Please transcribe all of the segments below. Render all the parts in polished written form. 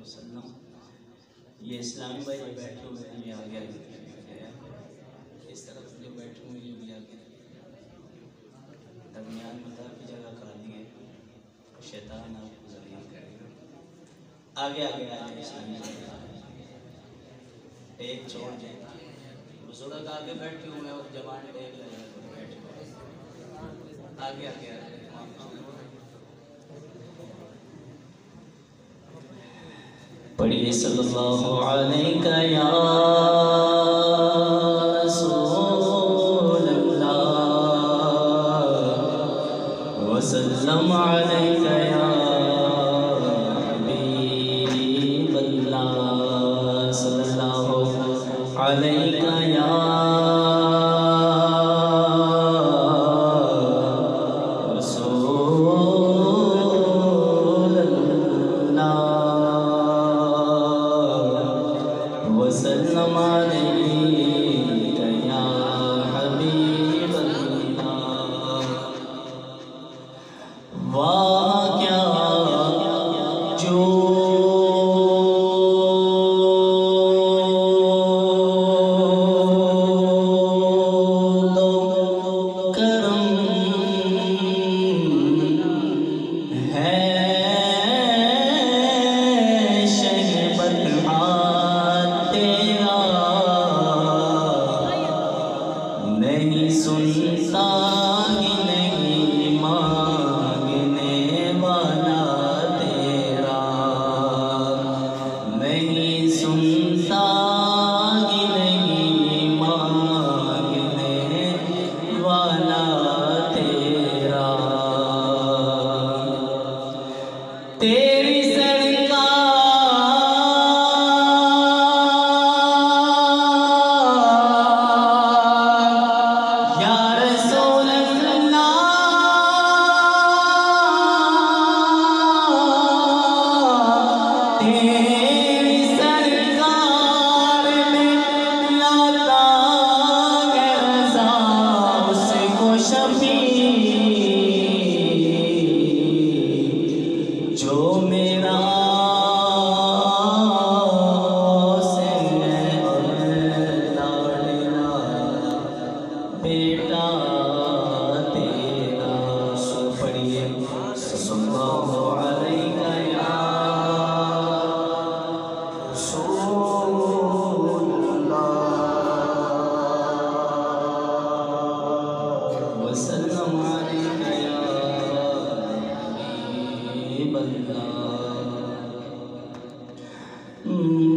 वसल्लम। ये इस्लामी भाई जो बैठे हुए हैं ये आगे आगे, इस तरफ जो बैठे हुए ये भी आगे, दरमियान मज़ा की जगह खाली है, शैतान आपको ज़लील करेगा। आगे आगे आगे इस्लामी एक छोड़ जाए, बुजुर्ग आगे बैठे हुए हैं और जवान एक बैठे हुए, आगे आगे आगे पढ़िए सल्लल्लाहु अलैका या रसूल अल्लाह वसल्लम अलैका या हबीब अल्लाह सल्लल्लाहु अलैका या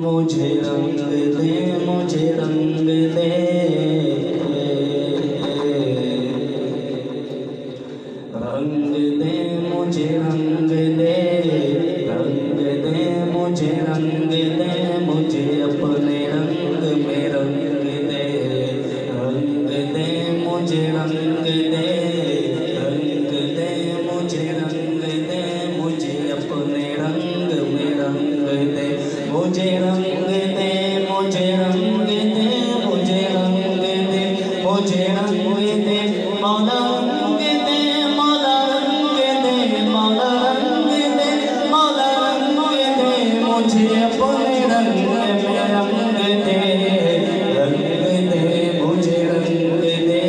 मुझे रंग दे, मुझे रंग दे, रंग दे मुझे रंग दे, रंग दे मुझे रंग दे, मुझे अपने रंग में रंग दे, रंग दे मुझे रंग दे, रंग दे मुझे रंग दे, मुझे अपने रंग में रंग दे, मुझे रंग दे, मुझे रंग दे, मुझे रंग दे, मुझे रंग दे, मौला रंग दे, मौला रंग दे, मौला रंग दे, मौला रंग दे, मुझे अपने रंग में रंग दे, रंग दे मुझे रंग दे,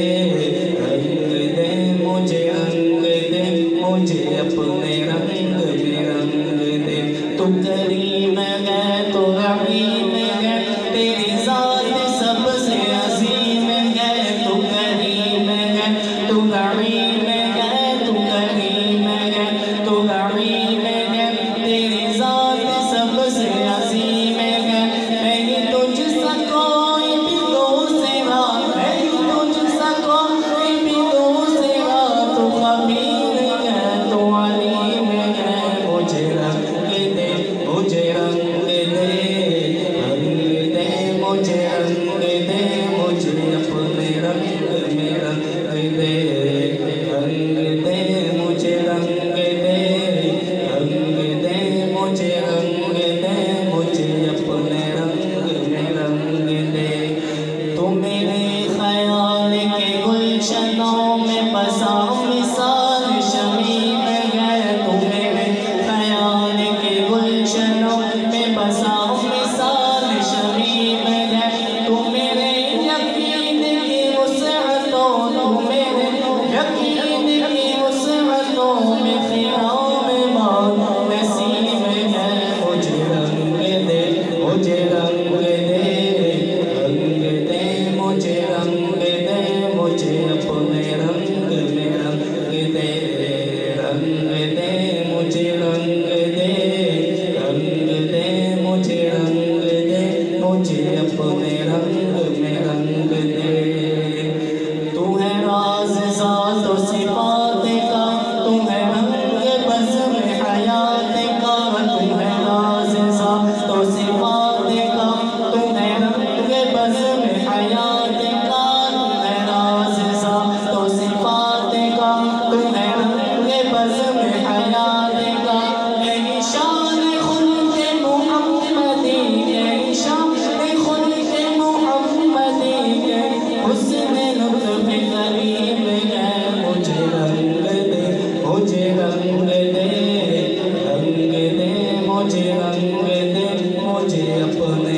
रंग दे मुझे रंग दे, मुझे अपने रंग में रंग दे। तू करीम है, तू रहीम है, तेरी ज़ात सबसे अज़ीम है, तू करीम है, तू रहीम है, तू करीम है, तू रहीम है, तेरी ज़ात सबसे अज़ीम है। नहीं तुझसा कोई भी दूसरा, नहीं तुझसा कोई भी दूसरा, तू खबीर है, तू अलीम है। मुझे रंग दे, मुझे रंग दे, रंग मुझे रंग दे, मुझे अपने